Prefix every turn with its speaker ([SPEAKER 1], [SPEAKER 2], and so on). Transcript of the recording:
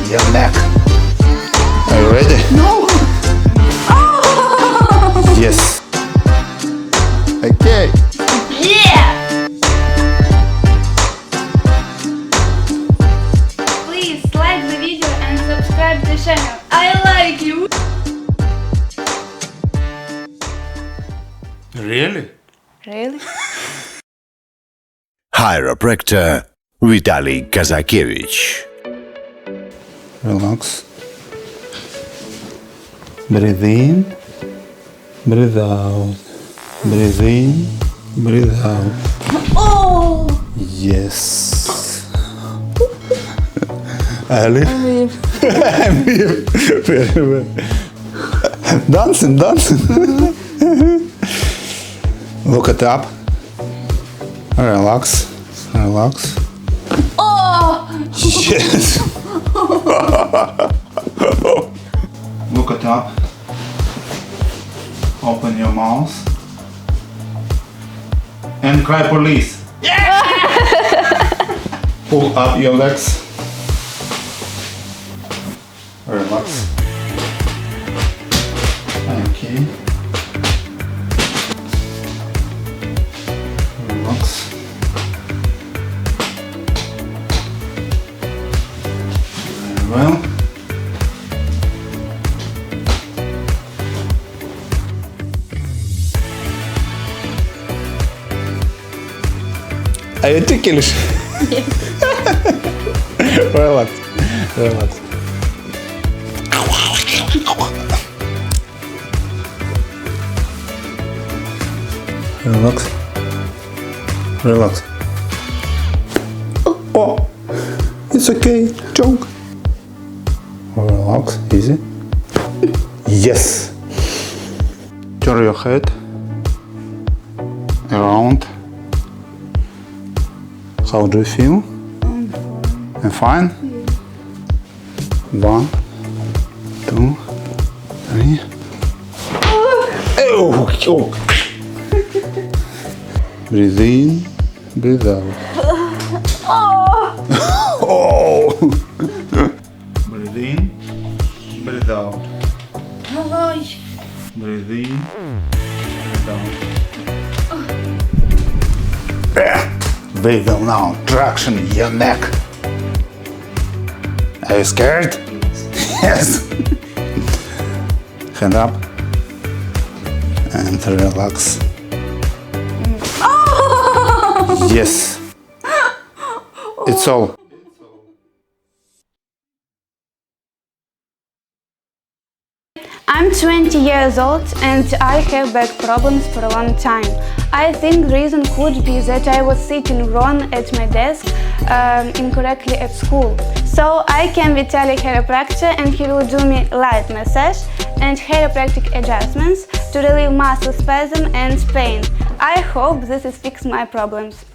[SPEAKER 1] your neck. Are you ready?
[SPEAKER 2] No.
[SPEAKER 1] Yes. Okay.
[SPEAKER 2] Yeah. Please like the video and subscribe the channel. I like you.
[SPEAKER 1] Really?
[SPEAKER 2] Really?
[SPEAKER 3] Chiropractor Vitaly Kazakevich.
[SPEAKER 1] Relax. Breathe in. Breathe out. Breathe in. Breathe out.
[SPEAKER 2] Oh.
[SPEAKER 1] Yes. Alif. Very well. Dancing. Look it up. Relax.
[SPEAKER 2] Oh.
[SPEAKER 1] Yes. Look it up. Open your mouth. And cry police. Yeah! Pull up your legs. Relax. Okay. Relax. Very well. Are you ticklish?
[SPEAKER 2] Yes.
[SPEAKER 1] Relax. Relax. Oh, it's okay. Joke. Relax. Easy. Yes. Turn your head around. How do you feel? I'm fine. 1, 2, 3. Oh. Breathe in, breathe out. Oh. Breathe in, breathe out. Breathe in, breathe out. We will now traction your neck. Are you scared? Yes. Hand up and relax. Yes. It's all.
[SPEAKER 2] I'm 20 years old and I have back problems for a long time. I think the reason could be that I was sitting wrong at my desk incorrectly at school. So I came with Vitaly chiropractor and he will do me light massage and chiropractic adjustments to relieve muscle spasm and pain. I hope this is fix my problems.